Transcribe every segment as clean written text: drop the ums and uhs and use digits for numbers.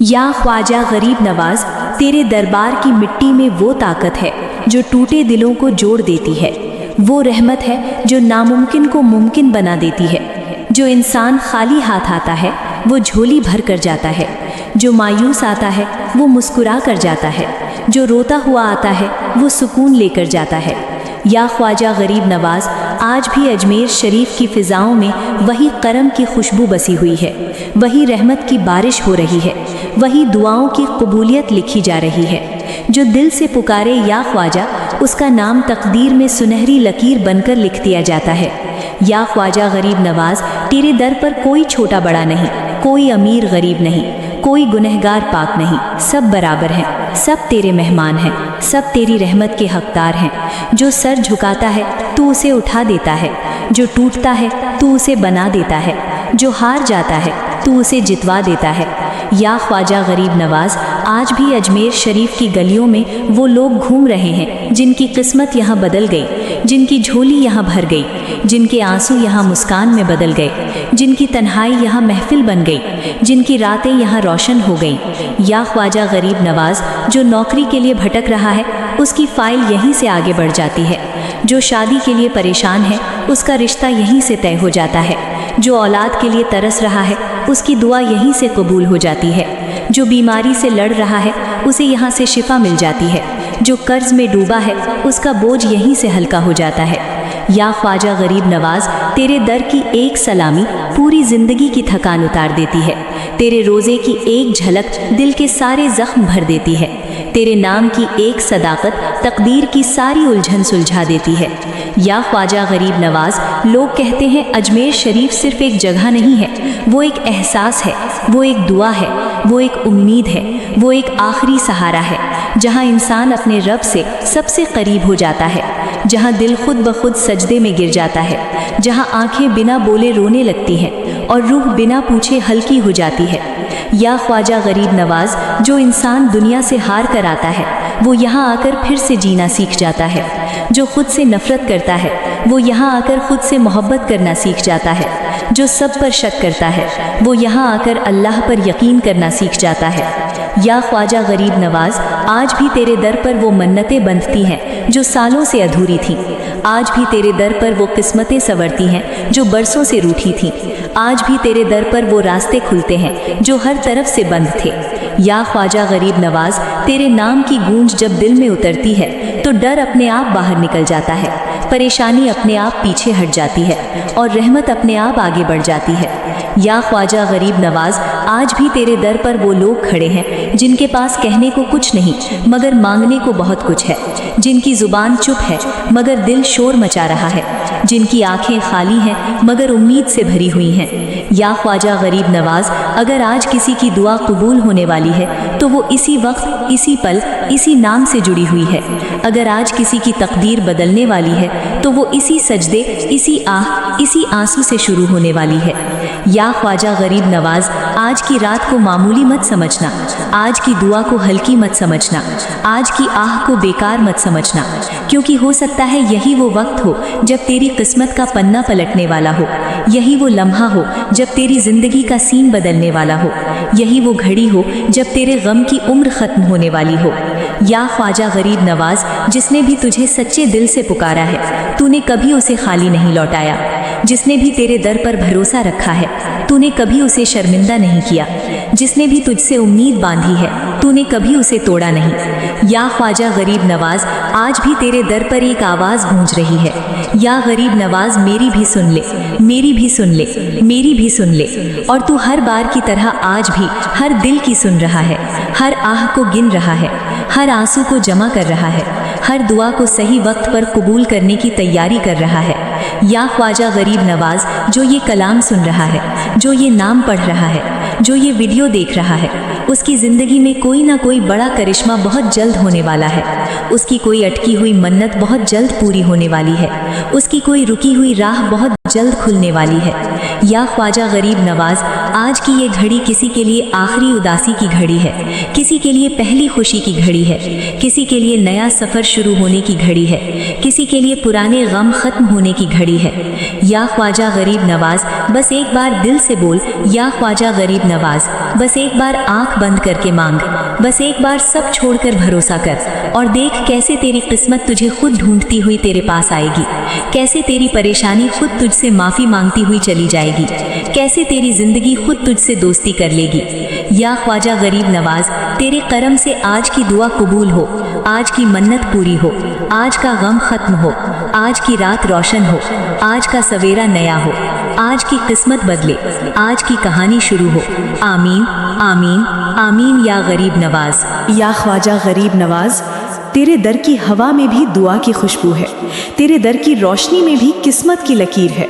या ख्वाजा गरीब नवाज, तेरे दरबार की मिट्टी में वो ताकत है जो टूटे दिलों को जोड़ देती है, वो रहमत है जो नामुमकिन को मुमकिन बना देती है। जो इंसान खाली हाथ आता है वो झोली भर कर जाता है, जो मायूस आता है वो मुस्कुरा कर जाता है, जो रोता हुआ आता है वो सुकून लेकर जाता है। या ख्वाजा गरीब नवाज, आज भी अजमेर शरीफ की फ़िज़ाओं में वही करम की खुशबू बसी हुई है, वही रहमत की बारिश हो रही है, वही दुआओं की कबूलियत लिखी जा रही है। जो दिल से पुकारे या ख्वाजा, उसका नाम तकदीर में सुनहरी लकीर बनकर लिख दिया जाता है। या ख्वाजा गरीब नवाज, तेरे दर पर कोई छोटा बड़ा नहीं, कोई अमीर गरीब नहीं, कोई गुनहगार पाक नहीं, सब बराबर हैं, सब तेरे मेहमान हैं, सब तेरी रहमत के हकदार हैं। जो सर झुकाता है तू उसे उठा देता है, जो टूटता है तू उसे बना देता है, जो हार जाता है तू उसे जितवा देता है। या ख्वाजा गरीब नवाज, आज भी अजमेर शरीफ की गलियों में वो लोग घूम रहे हैं जिनकी किस्मत यहाँ बदल गई, जिनकी झोली यहाँ भर गई, जिनके आंसू यहाँ मुस्कान में बदल गए, जिनकी तन्हाई यहाँ महफिल बन गई, जिनकी रातें यहाँ रोशन हो गई। या ख्वाजा गरीब नवाज, जो नौकरी के लिए भटक रहा है उसकी फ़ाइल यहीं से आगे बढ़ जाती है, जो शादी के लिए परेशान है उसका रिश्ता यहीं से तय हो जाता है, जो औलाद के लिए तरस रहा है उसकी दुआ यहीं से कबूल हो जाती है, जो बीमारी से लड़ रहा है उसे यहाँ से शिफा मिल जाती है, जो कर्ज में डूबा है उसका बोझ यहीं से हल्का हो जाता है। या ख्वाजा गरीब नवाज, तेरे दर की एक सलामी पूरी ज़िंदगी की थकान उतार देती है, तेरे रोज़े की एक झलक दिल के सारे ज़ख्म भर देती है, तेरे नाम की एक सदाकत तकदीर की सारी उलझन सुलझा देती है। या ख्वाजा गरीब नवाज, लोग कहते हैं अजमेर शरीफ सिर्फ एक जगह नहीं है, वो एक एहसास है, वो एक दुआ है, वो एक उम्मीद है, वो एक आखिरी सहारा है, जहाँ इंसान अपने रब से सबसे करीब हो जाता है, जहाँ दिल खुद ब खुद सजदे में गिर जाता है, जहाँ आंखें बिना बोले रोने लगती हैं और रूह बिना पूछे हल्की हो जाती है। या ख्वाजा गरीब नवाज, जो इंसान दुनिया से हार कर आता है वो यहाँ आकर फिर से जीना सीख जाता है, जो खुद से नफ़रत करता है वो यहाँ आकर खुद से मोहब्बत करना सीख जाता है, जो सब पर शक करता है वो यहाँ आकर अल्लाह पर यकीन करना सीख जाता है। या ख्वाजा गरीब नवाज, आज भी तेरे दर पर वो मन्नतें बंधती हैं जो सालों से अधूरी थीं, आज भी तेरे दर पर वो किस्मतें संवरती हैं जो बरसों से रूठी थीं, आज भी तेरे दर पर वो रास्ते खुलते हैं जो हर तरफ से बंद थे। या ख्वाजा गरीब नवाज, तेरे नाम की गूंज जब दिल में उतरती है तो डर अपने आप बाहर निकल जाता है, परेशानी अपने आप पीछे हट जाती है और रहमत अपने आप आगे बढ़ जाती है। या ख्वाजा गरीब नवाज, आज भी तेरे दर पर वो लोग खड़े हैं जिनके पास कहने को कुछ नहीं मगर मांगने को बहुत कुछ है, जिनकी ज़ुबान चुप है मगर दिल शोर मचा रहा है, जिनकी आंखें खाली हैं मगर उम्मीद से भरी हुई हैं। या ख्वाजा गरीब नवाज, अगर आज किसी की दुआ कबूल होने वाली है तो वो इसी वक्त, इसी पल, इसी नाम से जुड़ी हुई है। अगर आज किसी की तकदीर बदलने वाली है तो वो इसी सजदे, इसी आह, इसी आंसू से शुरू होने वाली है। या ख्वाजा गरीब नवाज, आज की रात को मामूली मत समझना, आज की दुआ को हल्की मत समझना, आज की आह को बेकार मत समझना, क्योंकि हो सकता है यही वो वक्त हो जब तेरी किस्मत का पन्ना पलटने वाला हो, यही वो लम्हा हो जब तेरी ज़िंदगी का सीन बदलने वाला हो, यही वो घड़ी हो जब तेरे गम की उम्र ख़त्म होने वाली हो। या ख्वाजा गरीब नवाज, जिसने भी तुझे सच्चे दिल से पुकारा है तूने कभी उसे खाली नहीं लौटाया, जिसने भी तेरे दर पर भरोसा रखा है तूने कभी उसे शर्मिंदा नहीं किया, जिसने भी तुझसे उम्मीद बांधी है तूने कभी उसे तोड़ा नहीं। या ख्वाजा गरीब नवाज, आज भी तेरे दर पर एक आवाज़ गूंज रही है, या गरीब नवाज मेरी भी सुन ले, मेरी भी सुन ले, मेरी भी सुन ले। और तू हर बार की तरह आज भी हर दिल की सुन रहा है, हर आह को गिन रहा है, हर आंसू को जमा कर रहा है, हर दुआ को सही वक्त पर कबूल करने की तैयारी कर रहा है। या ख्वाजा गरीब नवाज, जो ये कलाम सुन रहा है, जो ये नाम पढ़ रहा है, जो ये वीडियो देख रहा है, उसकी ज़िंदगी में कोई ना कोई बड़ा करिश्मा बहुत जल्द होने वाला है, उसकी कोई अटकी हुई मन्नत बहुत जल्द पूरी होने वाली है, उसकी कोई रुकी हुई राह बहुत जल्द खुलने वाली है। یا خواجہ غریب نواز، آج کی یہ گھڑی کسی کے لیے آخری اداسی کی گھڑی ہے، کسی کے لیے پہلی خوشی کی گھڑی ہے، کسی کے لیے نیا سفر شروع ہونے کی گھڑی ہے، کسی کے لیے پرانے غم ختم ہونے کی گھڑی ہے۔ یا خواجہ غریب نواز، بس ایک بار دل سے بول، یا خواجہ غریب نواز، بس ایک بار آنکھ بند کر کے مانگ، بس ایک بار سب چھوڑ کر بھروسہ کر، اور دیکھ کیسے تیری قسمت تجھے خود ڈھونڈتی ہوئی تیرے پاس آئے گی، کیسے تیری پریشانی خود تجھ سے معافی مانگتی ہوئی چلی جائے گی، کیسے تیری زندگی خود تجھ سے دوستی کر لے گی۔ یا خواجہ غریب نواز، تیرے کرم سے آج کی دعا قبول ہو، آج کی منت پوری ہو، آج کا غم ختم ہو، آج کی رات روشن ہو، آج کا سویرا نیا ہو، آج کی قسمت بدلے، آج کی کہانی شروع ہو۔ آمین آمین آمین یا غریب نواز۔ یا خواجہ غریب نواز، تیرے در کی ہوا میں بھی دعا کی خوشبو ہے، تیرے در کی روشنی میں بھی قسمت کی لکیر ہے۔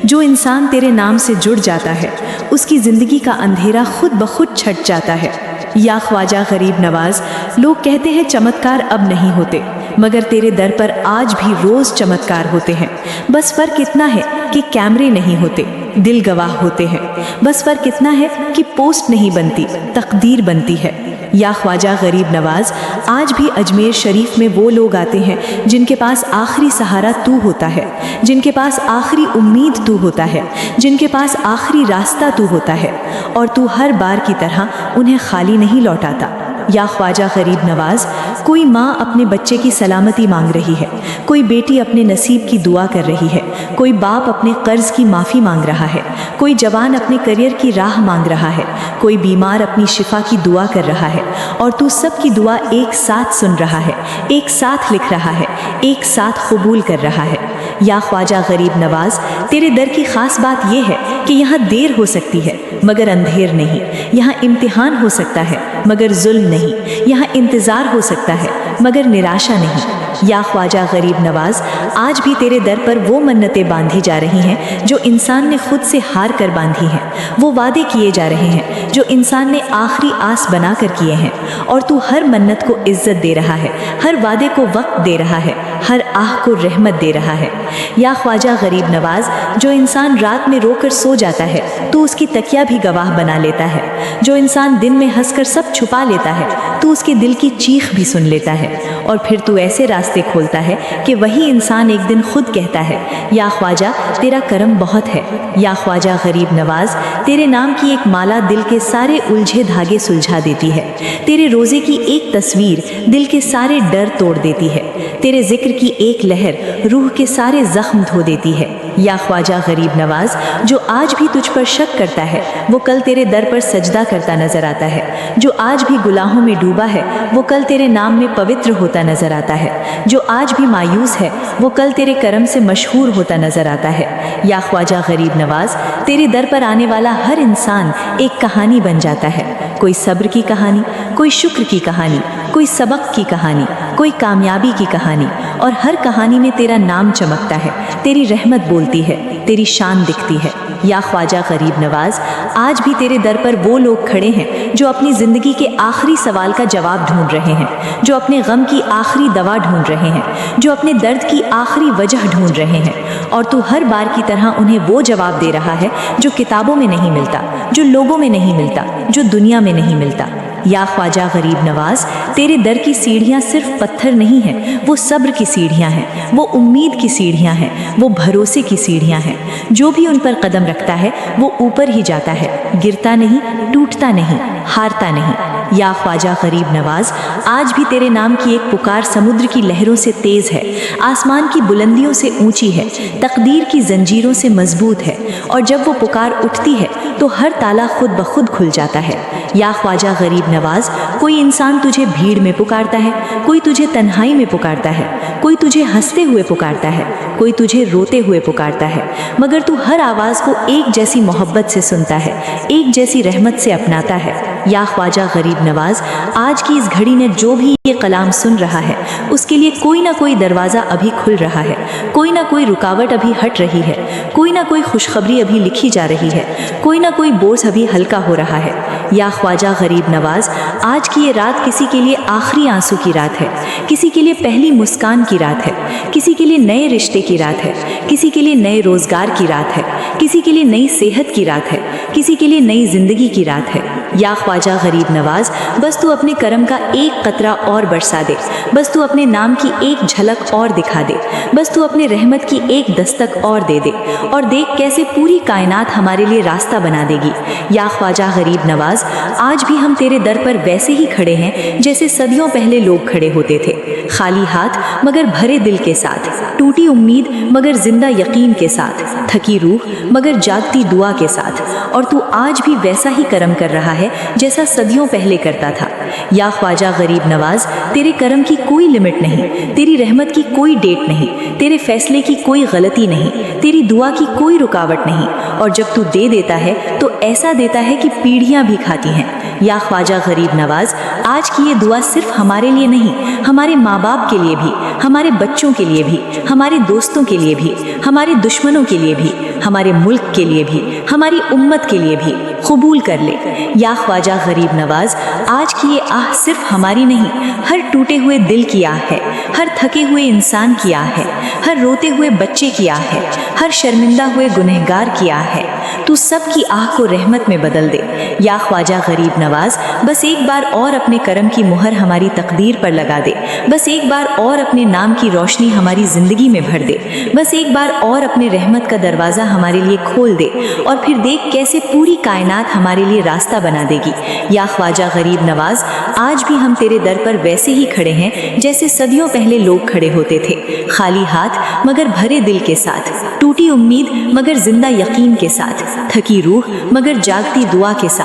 جو انسان تیرے نام سے جڑ جاتا ہے، اس کی زندگی کا اندھیرا خود بخود چھٹ جاتا ہے۔ یا خواجہ غریب نواز، لوگ کہتے ہیں چمتکار اب نہیں ہوتے، مگر تیرے در پر آج بھی روز چمتکار ہوتے ہیں۔ بس فرق اتنا ہے کہ کیمرے نہیں ہوتے، دل گواہ ہوتے ہیں۔ بس فرق اتنا ہے کہ پوسٹ نہیں بنتی، تقدیر بنتی ہے۔ یا خواجہ غریب نواز، آج بھی اجمیر شریف میں وہ لوگ آتے ہیں جن کے پاس آخری سہارا تو ہوتا ہے، جن کے پاس آخری امید تو ہوتا ہے، جن کے پاس آخری راستہ تو ہوتا ہے، اور تو ہر بار کی طرح انہیں خالی نہیں لوٹاتا۔ یا خواجہ غریب نواز، کوئی ماں اپنے بچے کی سلامتی مانگ رہی ہے، کوئی بیٹی اپنے نصیب کی دعا کر رہی ہے، کوئی باپ اپنے قرض کی معافی مانگ رہا ہے، کوئی جوان اپنے کریئر کی راہ مانگ رہا ہے، کوئی بیمار اپنی شفا کی دعا کر رہا ہے، اور تو سب کی دعا ایک ساتھ سن رہا ہے، ایک ساتھ لکھ رہا ہے، ایک ساتھ قبول کر رہا ہے۔ یا خواجہ غریب نواز، تیرے در کی خاص بات یہ ہے کہ یہاں دیر ہو سکتی ہے مگر اندھیر نہیں، یہاں امتحان ہو سکتا ہے مگر ظلم نہیں، یہاں انتظار ہو سکتا ہے مگر نراشا نہیں۔ یا خواجہ غریب نواز، آج بھی تیرے در پر وہ منتیں باندھی جا رہی ہیں جو انسان نے خود سے ہار کر باندھی ہیں، وہ وعدے کیے جا رہے ہیں جو انسان نے آخری آس بنا کر کیے ہیں، اور تو ہر منت کو عزت دے رہا ہے، ہر وعدے کو وقت دے رہا ہے، ہر آہ کو رحمت دے رہا ہے۔ یا خواجہ غریب نواز، جو انسان رات میں رو کر سو جاتا ہے تو اس کی تکیہ بھی گواہ بنا لیتا ہے، جو انسان دن میں ہنس کر سب چھپا لیتا ہے تو اس کے دل کی چیخ بھی سن لیتا ہے، اور پھر تو ایسے راستے کھولتا ہے کہ وہی انسان ایک دن خود کہتا ہے، یا خواجہ تیرا کرم بہت ہے۔ یا خواجہ غریب نواز، تیرے نام کی ایک مالا دل کے سارے الجھے دھاگے سلجھا دیتی ہے، تیرے روزے کی ایک تصویر دل کے سارے ڈر توڑ دیتی ہے، تیرے ذکر کی ایک لہر روح کے سارے زخم دھو دیتی ہے۔ یا خواجہ غریب نواز، جو آج بھی تجھ پر شک کرتا ہے وہ کل تیرے در پر سجدہ کرتا نظر آتا ہے، جو آج بھی گناہوں میں ڈوبا ہے وہ کل تیرے نام میں پوتر ہوتا نظر آتا ہے، جو آج بھی مایوس ہے وہ کل تیرے کرم سے مشہور ہوتا نظر آتا ہے۔ یا خواجہ غریب نواز، تیرے در پر آنے والا ہر انسان ایک کہانی بن جاتا ہے، کوئی صبر کی کہانی، کوئی شکر کی کہانی، کوئی سبق کی کہانی، کوئی کامیابی کی کہانی، اور ہر کہانی میں تیرا نام چمکتا ہے، تیری رحمت بولتی ہے، تیری شان دکھتی ہے۔ یا خواجہ غریب نواز، آج بھی تیرے در پر وہ لوگ کھڑے ہیں جو اپنی زندگی کے آخری سوال کا جواب ڈھونڈ رہے ہیں، جو اپنے غم کی آخری دوا ڈھونڈ رہے ہیں، جو اپنے درد کی آخری وجہ ڈھونڈ رہے ہیں، اور تو ہر بار کی طرح انہیں وہ جواب دے رہا ہے جو کتابوں میں نہیں ملتا، جو لوگوں میں نہیں ملتا، جو دنیا میں نہیں ملتا۔ یا خواجہ غریب نواز، تیرے در کی سیڑھیاں صرف پتھر نہیں ہیں، وہ صبر کی سیڑھیاں ہیں، وہ امید کی سیڑھیاں ہیں، وہ بھروسے کی سیڑھیاں ہیں۔ جو بھی ان پر قدم رکھتا ہے وہ اوپر ہی جاتا ہے، گرتا نہیں، ٹوٹتا نہیں، ہارتا نہیں۔ یا خواجہ غریب نواز، آج بھی تیرے نام کی ایک پکار سمندر کی لہروں سے تیز ہے، آسمان کی بلندیوں سے اونچی ہے، تقدیر کی زنجیروں سے مضبوط ہے، اور جب وہ پکار اٹھتی ہے تو ہر تالا خود بخود کھل جاتا ہے۔ یا خواجہ غریب نواز، کوئی انسان تجھے بھیڑ میں پکارتا ہے، کوئی تجھے تنہائی میں پکارتا ہے، کوئی تجھے ہنستے ہوئے پکارتا ہے، کوئی تجھے روتے ہوئے پکارتا ہے، مگر تو ہر آواز کو ایک جیسی محبت سے سنتا ہے، ایک جیسی رحمت سے اپناتا ہے۔ یا خواجہ غریب نواز، آج کی اس گھڑی نے جو بھی یہ کلام سن رہا ہے اس کے لیے کوئی نہ کوئی دروازہ ابھی کھل رہا ہے، کوئی نہ کوئی رکاوٹ ابھی ہٹ رہی ہے، کوئی نہ کوئی خوشخبری ابھی لکھی جا رہی ہے، کوئی نہ کوئی بوجھ ابھی ہلکا ہو رہا ہے۔ یا خواجہ غریب نواز، آج کی یہ رات کسی کے لیے آخری آنسو کی رات ہے، کسی کے لیے پہلی مسکان کی رات ہے، کسی کے لیے نئے رشتے کی رات ہے، کسی کے لیے نئے روزگار کی رات ہے، किसी के लिए नई सेहत की रात है, किसी के लिए नई जिंदगी की रात है। या ख्वाजा गरीब नवाज, बस तू अपने करम का एक कतरा और बरसा दे, बस तू अपने नाम की एक झलक और दिखा दे, बस तू अपने रहमत की एक दस्तक और दे दे, और देख कैसे पूरी कायनात हमारे लिए रास्ता बना देगी। या ख्वाजा गरीब नवाज, आज भी हम तेरे दर पर वैसे ही खड़े हैं जैसे सदियों पहले लोग खड़े होते थे, खाली हाथ मगर भरे दिल के साथ, टूटी उम्मीद मगर जिंदा यकीन के साथ, थकी रूह मगर जागती दुआ के साथ। और तू आज भी वैसा ही करम कर रहा है जैसा सदियों पहले करता था। या ख्वाजा गरीब नवाज, तेरे करम की कोई लिमिट नहीं, तेरी रहमत की कोई डेट नहीं, तेरे फैसले की कोई गलती नहीं, तेरी दुआ की कोई रुकावट नहीं। और जब तू दे देता है तो ऐसा देता है कि पीढ़ियां भी खाती हैं। या ख्वाजा गरीब नवाज, आज की ये दुआ सिर्फ हमारे लिए नहीं, हमारे माँ बाप के लिए भी, हमारे बच्चों के लिए भी, हमारे दोस्तों के लिए भी, हमारे दुश्मनों के लिए भी, हमारे मुल्क के लिए भी, हमारी उम्मत के लिए भी कबूल कर ले। या ख्वाजा गरीब नवाज, आज की ये आह सिर्फ हमारी नहीं, हर टूटे हुए दिल की आह है, हर थके हुए इंसान की आह है, हर रोते हुए बच्चे की आह है, हर शर्मिंदा हुए गुनहगार की आह है। तू सब की आह को रहमत में बदल दे। या ख्वाजा गरीब नवाज, बस एक बार और अपने करम की मुहर हमारी तकदीर पर लगा दे, बस एक बार और अपने नाम की रोशनी हमारी ज़िंदगी में भर दे, बस एक बार और अपने रहमत का दरवाज़ा हमारे लिए खोल दे, और फिर देख कैसे पूरी कायनात हमारे लिए रास्ता बना देगी। या ख्वाजा गरीब नवाज, आज भी हम तेरे दर पर वैसे ही खड़े हैं जैसे सदियों पहले लोग खड़े होते थे, खाली हाथ मगर भरे दिल के साथ, टूटी उम्मीद मगर जिंदा यकीन के साथ, थकी रूह मगर जागती दुआ के साथ।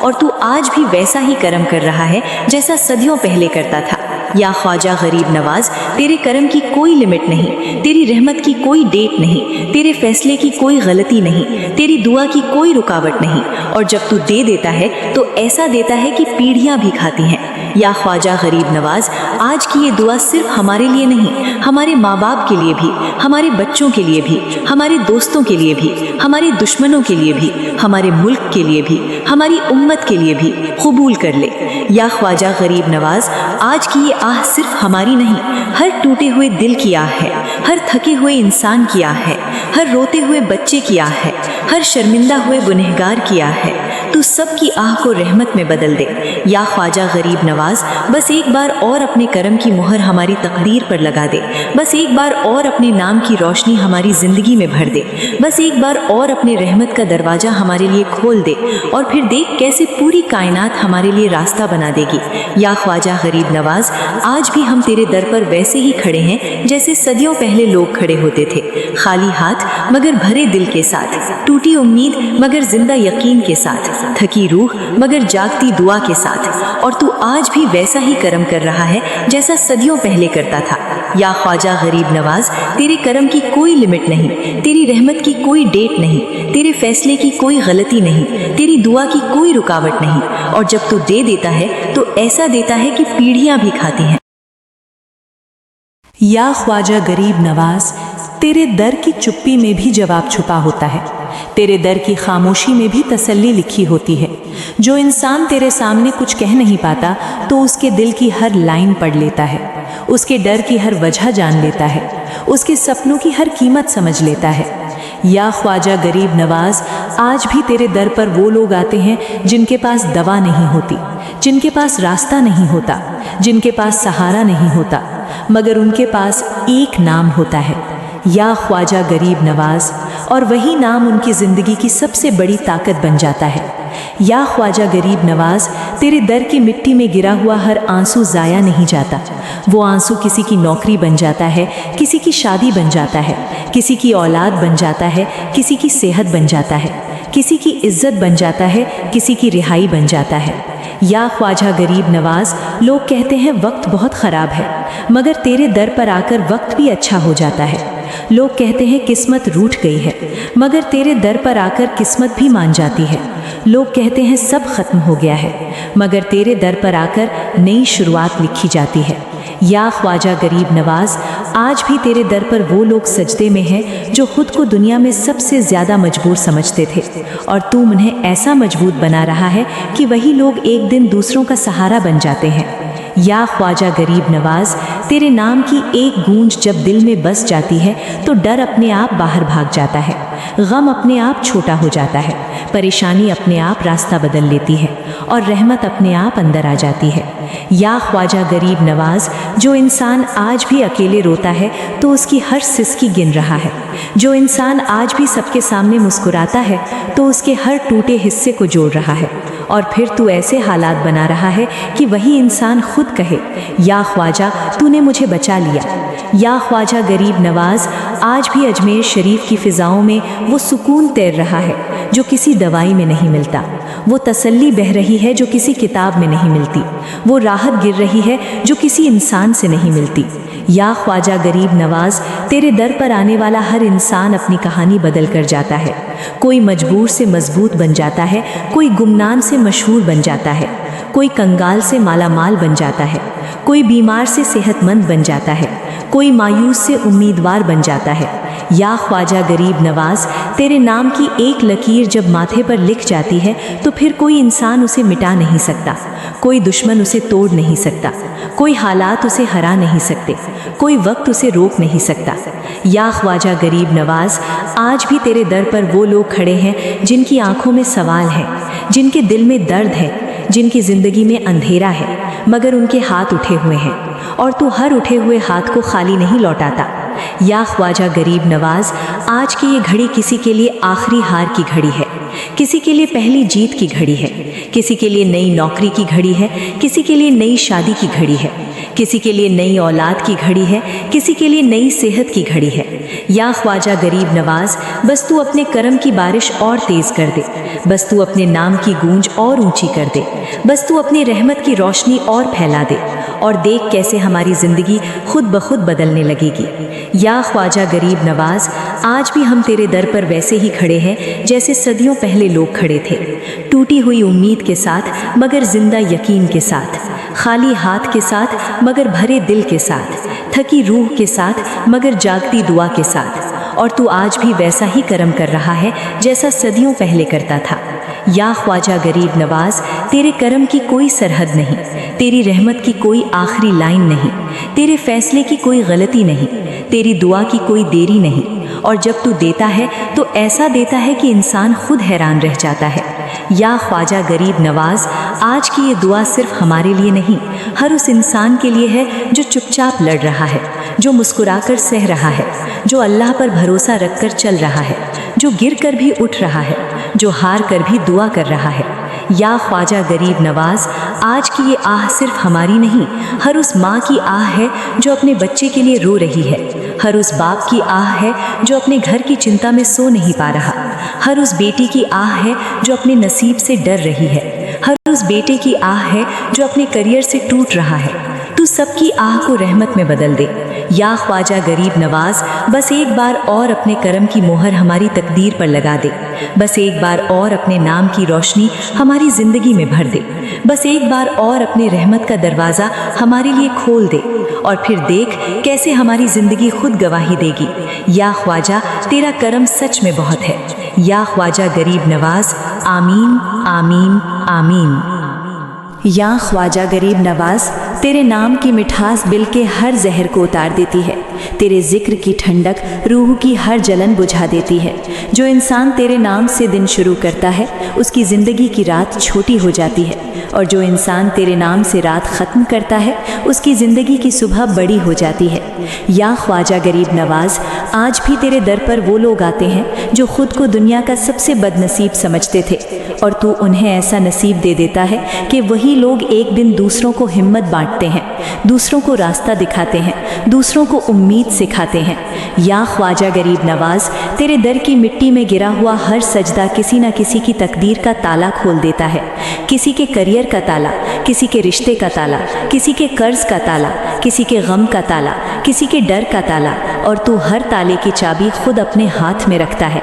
और तू आज भी वैसा ही करम कर रहा है जैसा सदियों पहले करता था। या ख्वाजा गरीब नवाज, तेरे करम की कोई लिमिट नहीं, तेरी रहमत की कोई डेट नहीं, तेरे फैसले की कोई गलती नहीं, तेरी दुआ की कोई रुकावट नहीं। और जब तू दे देता है तो ऐसा देता है कि पीढ़ियां भी खाती हैं। या ख्वाजा गरीब नवाज, आज की ये दुआ सिर्फ हमारे लिए नहीं, हमारे माँ बाप के लिए भी, हमारे बच्चों के लिए भी, हमारे दोस्तों के लिए भी, हमारे दुश्मनों के लिए भी, हमारे मुल्क के लिए भी, हमारी उम्मत के लिए भी कबूल कर ले। या ख्वाजा गरीब नवाज, आज की ये आह सिर्फ हमारी नहीं, हर टूटे हुए दिल की आह है, हर थके हुए इंसान की आह है, हर रोते हुए बच्चे की आह है, हर शर्मिंदा हुए गुनहगार की आह है। तू सब की आह को रहमत में बदल दे। या ख्वाजा गरीब नवाज, बस एक बार और अपने करम की मुहर हमारी तकदीर पर लगा दे, बस एक बार और अपने नाम की रोशनी हमारी ज़िंदगी में भर दे, बस एक बार और अपने रहमत का दरवाज़ा हमारे लिए खोल दे, और फिर देख कैसे पूरी कायनात हमारे लिए रास्ता बना देगी। या ख्वाजा गरीब नवाज, आज भी हम तेरे दर पर वैसे ही खड़े हैं जैसे सदियों पहले लोग खड़े होते थे, खाली हाथ मगर भरे दिल के साथ, टूटी उम्मीद मगर जिंदा यकीन के साथ, थकी रूह मगर जागती दुआ के साथ। और तू आज भी वैसा ही करम कर रहा है जैसा सदियों पहले करता था। या ख्वाजा गरीब नवाज, तेरे करम की कोई लिमिट नहीं, तेरी रहमत की कोई डेट नहीं, तेरे फैसले की कोई गलती नहीं, तेरी दुआ की कोई रुकावट नहीं। और जब तू दे देता है तो ऐसा देता है कि पीढ़ियां भी खाती हैं। या ख्वाजा गरीब नवाज, तेरे दर की चुप्पी में भी जवाब छुपा होता है, तेरे दर की खामोशी में भी तसल्ली लिखी होती है। जो इंसान तेरे सामने कुछ कह नहीं पाता तो उसके दिल की हर लाइन पढ़ लेता है, उसके डर की हर वजह जान लेता है, उसके सपनों की हर कीमत समझ लेता है। या ख्वाजा गरीब नवाज, आज भी तेरे दर पर वो लोग आते हैं जिनके पास दवा नहीं होती, जिनके पास रास्ता नहीं होता, जिनके पास सहारा नहीं होता, मगर उनके पास एक नाम होता है, या ख्वाजा गरीब नवाज, और वही नाम उनकी ज़िंदगी की सबसे बड़ी ताकत बन जाता है। या ख्वाजा गरीब नवाज, तेरे दर की मिट्टी में गिरा हुआ हर आंसू ज़ाया नहीं जाता, वो आंसू किसी की नौकरी बन जाता है, किसी की शादी बन जाता है, किसी की औलाद बन जाता है, किसी की सेहत बन जाता है, किसी की इज्जत बन जाता है, किसी की रिहाई बन जाता है। या ख्वाजा गरीब नवाज, लोग कहते हैं वक्त बहुत ख़राब है, मगर तेरे दर पर आकर वक्त भी अच्छा हो जाता है। लोग कहते हैं किस्मत रूठ गई है, मगर तेरे दर पर आकर किस्मत भी मान जाती है। लोग कहते हैं सब खत्म हो गया है, मगर तेरे दर पर आकर नई शुरुआत लिखी जाती है। या ख्वाजा गरीब नवाज, आज भी तेरे दर पर वो लोग सजदे में हैं जो खुद को दुनिया में सबसे ज़्यादा मजबूर समझते थे, और तू उन्हें ऐसा मजबूत बना रहा है कि वही लोग एक दिन दूसरों का सहारा बन जाते हैं। या ख्वाजा गरीब नवाज, तेरे नाम की एक गूंज जब दिल में बस जाती है तो डर अपने आप बाहर भाग जाता है, गम अपने आप छोटा हो जाता है, परेशानी अपने आप रास्ता बदल लेती है और रहमत अपने आप अंदर आ जाती है। या ख्वाजा गरीब नवाज, जो इंसान आज भी अकेले रोता है तो उसकी हर सिसकी गिन रहा है, जो इंसान आज भी सबके सामने मुस्कुराता है तो उसके हर टूटे हिस्से को जोड़ रहा है, और फिर तू ऐसे हालात बना रहा है कि वही इंसान खुद कहे, या ख्वाजा तूने मुझे बचा लिया। या ख्वाजा गरीब नवाज, आज भी अजमेर शरीफ की फ़िज़ाओं में वो सुकून तैर रहा है जो किसी दवाई में नहीं मिलता, वो तसल्ली बह रही है जो किसी किताब में नहीं मिलती, वो राहत गिर रही है जो किसी इंसान से नहीं मिलती। या ख्वाजा गरीब नवाज, तेरे दर पर आने वाला हर इंसान अपनी कहानी बदल कर जाता है। कोई मजबूर से मजबूत बन जाता है, कोई गुमनाम से मशहूर बन जाता है, कोई कंगाल से मालामाल बन जाता है, कोई बीमार से सेहतमंद बन जाता है, कोई मायूस से उम्मीदवार बन जाता है। या ख्वाजा गरीब नवाज, तेरे नाम की एक लकीर जब माथे पर लिख जाती है तो फिर कोई इंसान उसे मिटा नहीं सकता, कोई दुश्मन उसे तोड़ नहीं सकता, कोई हालात उसे हरा नहीं सकते, कोई वक्त उसे रोक नहीं सकता। या ख्वाजा गरीब नवाज, आज भी तेरे दर पर वो लोग खड़े हैं जिनकी आंखों में सवाल है, जिनके दिल में दर्द है, जिनकी ज़िंदगी में अंधेरा है, मगर उनके हाथ उठे हुए हैं और तू हर उठे हुए हाथ को खाली नहीं लौटाता। या ख्वाजा गरीब नवाज, आज की ये घड़ी किसी के लिए आखिरी हार की घड़ी है, किसी के लिए पहली जीत की घड़ी है, किसी के लिए नई नौकरी की घड़ी है, किसी के लिए नई शादी की घड़ी है, किसी के लिए नई औलाद की घड़ी है, किसी के लिए नई सेहत की घड़ी है। या ख्वाजा गरीब नवाज, बस तू अपने करम की बारिश और तेज़ कर दे, बस तू अपने नाम की गूंज और ऊंची कर दे, बस तू अपनी रहमत की रोशनी और फैला दे, और देख कैसे हमारी ज़िंदगी खुद ब खुद बदलने लगेगी। या ख्वाजा गरीब नवाज, आज भी हम तेरे दर पर वैसे ही खड़े हैं जैसे सदियों पहले लोग खड़े थे, टूटी हुई उम्मीद के साथ मगर जिंदा यकीन के साथ, खाली हाथ के साथ मगर भरे दिल के साथ, थकी रूह के साथ मगर जागती दुआ के साथ। और तू आज भी वैसा ही करम कर रहा है जैसा सदियों पहले करता था। या ख्वाजा गरीब नवाज, तेरे करम की कोई सरहद नहीं, तेरी रहमत की कोई आखिरी लाइन नहीं, तेरे फैसले की कोई गलती नहीं, तेरी दुआ की कोई देरी नहीं, और जब तू देता है तो ऐसा देता है कि इंसान खुद हैरान रह जाता है। या ख्वाजा गरीब नवाज, आज की ये दुआ सिर्फ हमारे लिए नहीं, हर उस इंसान के लिए है जो चुपचाप लड़ रहा है, जो मुस्कुराकर सह रहा है, जो अल्लाह पर भरोसा रखकर चल रहा है, जो गिर कर भी उठ रहा है, जो हार कर भी दुआ कर रहा है। या ख्वाजा गरीब नवाज, आज की ये आह सिर्फ हमारी नहीं, हर उस माँ की आह है जो अपने बच्चे के लिए रो रही है, हर उस बाप की आह है जो अपने घर की चिंता में सो नहीं पा रहा, हर उस बेटी की आह है जो अपने नसीब से डर रही है, हर उस बेटे की आह है जो अपने करियर से टूट रहा है। तू सबकी आह को रहमत में बदल दे। या ख्वाजा गरीब नवाज, बस एक बार और अपने करम की मोहर हमारी तकदीर पर लगा दे, बस एक बार और अपने नाम की रोशनी हमारी ज़िंदगी में भर दे, बस एक बार और अपने रहमत का दरवाज़ा हमारे लिए खोल दे, और फिर देख कैसे हमारी ज़िंदगी खुद गवाही देगी। या ख्वाजा, तेरा करम सच में बहुत है। या ख्वाजा गरीब नवाज, आमीन आमीन आमीन। या ख्वाजा गरीब नवाज, तेरे नाम की मिठास दिल के हर जहर को उतार देती है, तेरे जिक्र की ठंडक रूह की हर जलन बुझा देती है। जो इंसान तेरे नाम से दिन शुरू करता है उसकी ज़िंदगी की रात छोटी हो जाती है, और जो इंसान तेरे नाम से रात ख़त्म करता है उसकी ज़िंदगी की सुबह बड़ी हो जाती है। या ख्वाजा गरीब नवाज, आज भी तेरे दर पर वो लोग आते हैं जो ख़ुद को दुनिया का सबसे बदनसीब समझते थे, और तू उन्हें ऐसा नसीब दे देता है कि वही लोग एक दिन दूसरों को हिम्मत बांटते हैं, दूसरों को रास्ता दिखाते हैं, दूसरों को उम्मीद सिखाते हैं। या ख्वाजा गरीब नवाज, तेरे दर की मिट्टी में गिरा हुआ हर सजदा किसी न किसी की तकदीर का ताला खोल देता है, किसी के करियर का ताला, किसी के रिश्ते का ताला, किसी के कर्ज का ताला, किसी के गम का ताला, किसी के डर का ताला, और तू हर ताले की चाबी खुद अपने हाथ में रखता है।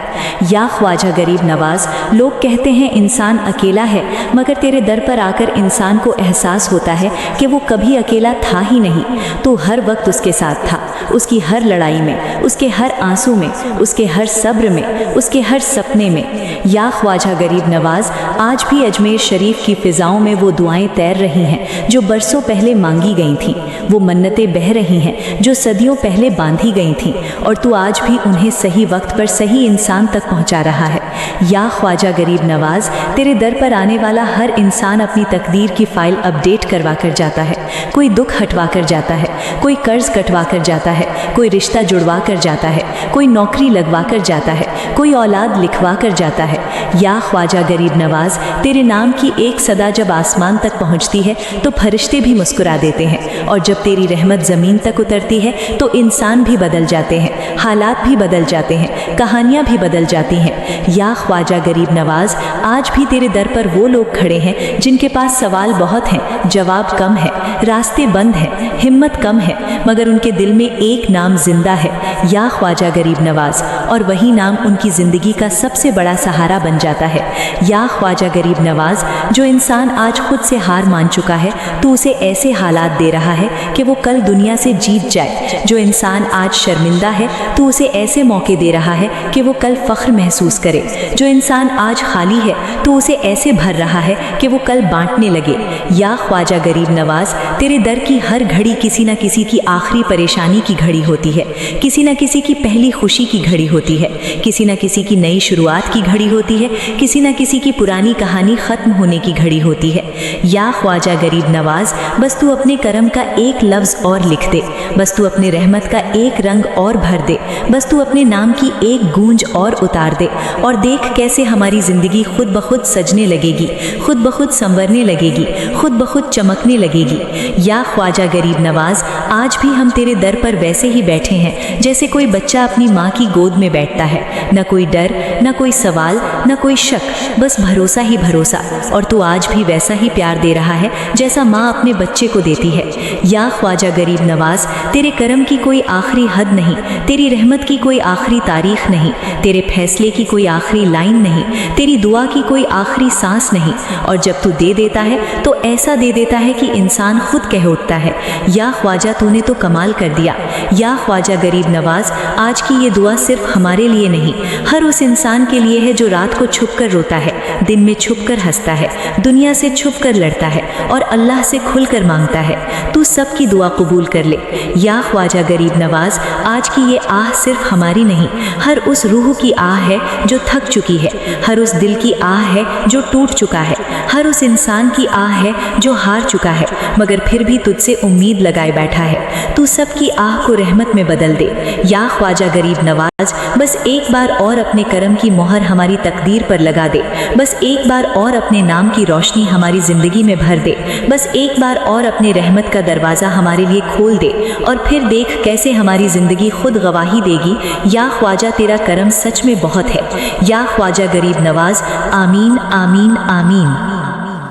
या ख्वाजा गरीब नवाज, लोग कहते हैं इंसान अकेला है, मगर तेरे दर पर आकर इंसान इंसान को एहसास होता है कि वो कभी अकेला था ही नहीं, तो हर वक्त उसके साथ था, उसकी हर लड़ाई में, उसके हर आंसू में, उसके हर सब्र में, उसके हर सपने में। या ख्वाजा गरीब नवाज, आज भी अजमेर शरीफ की फ़िज़ाओं में वो दुआएं तैर रही हैं जो बरसों पहले मांगी गई थीं, वो मन्नतें बह रही हैं जो सदियों पहले बांधी गई थीं, और तू आज भी उन्हें सही वक्त पर सही इंसान तक पहुंचा रहा है। या ख्वाजा गरीब नवाज, तेरे दर पर आने वाला हर इंसान अपनी तकदीर की फ़ाइल अपडेट करवा कर जाता है। कोई दुख हटवा कर जाता है, कोई कर्ज कटवा कर जाता है, कोई रिश्ता जुड़वा कर जाता है, कोई नौकरी लगवा कर जाता है, कोई औलाद लिखवा कर जाता है। या ख्वाजा गरीब नवाज, तेरे नाम की एक सदा जब आसमान तक पहुंचती है तो फरिश्ते भी मुस्कुरा देते हैं, और जब तेरी रहमत ज़मीन तक उतरती है तो इंसान भी बदल जाते हैं, हालात भी बदल जाते हैं, कहानियाँ भी बदल जाती हैं। या ख्वाजा गरीब नवाज, आज भी तेरे दर पर वो लोग खड़े हैं जिनके पास सवाल बहुत हैं, जवाब कम है, रास्ते बंद हैं, हिम्मत कम है, मगर उनके दिल में एक नाम जिंदा है, या ख्वाजा गरीब नवाज, और वही नाम उनकी ज़िंदगी का सबसे बड़ा सहारा बन जाता है। या ख्वाजा गरीब नवाज, जो इंसान आज खुद से हार मान चुका है तो उसे ऐसे हालात दे रहा है कि वो कल दुनिया से जीत जाए। जो इंसान आज शर्मिंदा है तो उसे ऐसे मौके दे रहा है कि वो कल फ़ख्र महसूस करे। जो इंसान आज खाली है तो उसे ऐसे भर रहा है कि वो कल बांटने लगे। या ख्वाजा गरीब नवाज, तेरे दर की हर घड़ी किसी न किसी की आखिरी परेशानी की घड़ी होती है, किसी न किसी की पहली खुशी की घड़ी होती है, किसी न किसी की नई शुरुआत की घड़ी होती है, किसी न किसी की पुरानी कहानी ख़त्म होने की घड़ी होती है। या ख्वाजा गरीब नवाज, बस तू अपने करम का एक लफ्ज़ और लिख दे, बस तू अपने रहमत का एक रंग और भर दे, बस तू अपने नाम की एक गूंज और उतार दे, और देख कैसे हमारी ज़िंदगी खुद ब खुद सजने लगेगी, खुद ब खुद संवरने लगेगी, खुद ब खुद चमकने लगेगी। या ख्वाजा गरीब नवाज, आज भी हम तेरे दर पर वैसे ही बैठे हैं जैसे कोई बच्चा अपनी माँ की गोद में बैठता है, न कोई डर, न कोई सवाल, न कोई शक, बस भरोसा ही भरोसा। और तू आज भी वैसा ही प्यार दे रहा है जैसा माँ अपने बच्चे को देती है। या ख्वाजा गरीब नवाज, तेरे करम की कोई आखिरी हद नहीं, तेरी रहमत की कोई आखिरी तारीख नहीं, तेरे फैसले की कोई आखिरी लाइन नहीं, तेरी दुआ की कोई आखिरी सांस नहीं। और जब तू दे देता है तो ऐसा दे देता है कि इंसान खुद कह उठता है, या ख्वाजा तूने तो कमाल कर दिया। या ख्वाजा गरीब नवाज, आज की ये दुआ सिर्फ हमारे लिए नहीं, हर उस इंसान के लिए है जो रात को छुप कर रोता है, दिन में छुप कर हंसता है, दुनिया से छुप कर लड़ता है और अल्लाह से खुल कर मांगता है। तू सबकी दुआ कबूल कर ले। या ख्वाजा गरीब नवाज, आज की ये आह सिर्फ हमारी नहीं, हर उस रूह की आह है जो थक चुकी है, हर उस दिल की आह है जो टूट चुका है, हर उस इंसान की आह है जो हार चुका है मगर फिर भी तुझसे उम्मीद लगाए बैठा है। तू सबकी आह को रहमत में बदल दे। या ख्वाजा गरीब नवाज, बस एक बार और अपने करम की मोहर हमारी तकदीर पर लगा दे, बस एक बार और अपने नाम की रोशनी हमारी ज़िंदगी में भर दे, बस एक बार और अपने रहमत का दरवाज़ा हमारे लिए खोल दे, और फिर देख कैसे हमारी ज़िंदगी खुद गवाही देगी। या ख्वाजा, तेरा करम सच में बहुत है। या ख्वाजा गरीब नवाज, आमीन आमीन आमीन।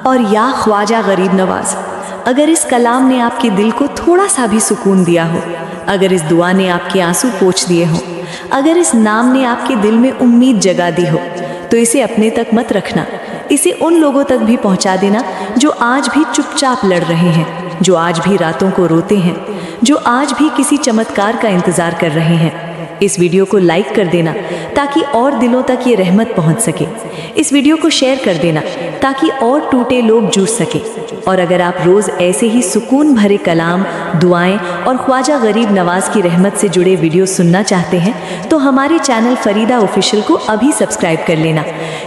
और या ख्वाजा गरीब नवाज, अगर इस कलाम ने आपके दिल को थोड़ा सा भी सुकून दिया हो, अगर इस दुआ ने आपके आंसू पोंछ दिए हो, अगर इस नाम ने आपके दिल में उम्मीद जगा दी हो, तो इसे अपने तक मत रखना, इसे उन लोगों तक भी पहुंचा देना जो आज भी चुपचाप लड़ रहे हैं, जो आज भी रातों को रोते हैं, जो आज भी किसी चमत्कार का इंतज़ार कर रहे हैं। इस वीडियो को लाइक कर देना ताकि और दिलों तक ये रहमत पहुंच सके। इस वीडियो को शेयर कर देना ताकि और टूटे लोग जुड़ सके। और अगर आप रोज़ ऐसे ही सुकून भरे कलाम, दुआएं और ख्वाजा गरीब नवाज की रहमत से जुड़े वीडियो सुनना चाहते हैं तो हमारे चैनल फरीदा ऑफिशियल को अभी सब्सक्राइब कर लेना,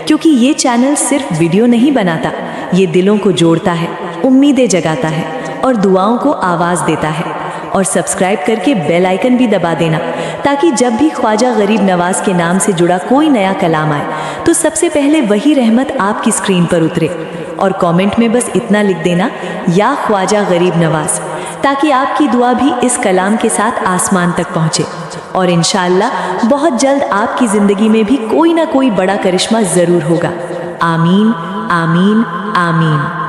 क्योंकि ये चैनल सिर्फ वीडियो नहीं बनाता, ये दिलों को जोड़ता है, उम्मीदें जगाता है और दुआओं को आवाज़ देता है। और सब्सक्राइब करके बेल आइकन भी दबा देना ताकि जब भी ख्वाजा गरीब नवाज के नाम से जुड़ा कोई नया कलाम आए तो सबसे पहले वही रहमत आपकी स्क्रीन पर उतरे। और कमेंट में बस इतना लिख देना, या ख्वाजा गरीब नवाज, ताकि आपकी दुआ भी इस कलाम के साथ आसमान तक पहुँचे। और इंशाअल्लाह बहुत जल्द आपकी ज़िंदगी में भी कोई ना कोई बड़ा करिश्मा ज़रूर होगा। आमीन आमीन आमीन।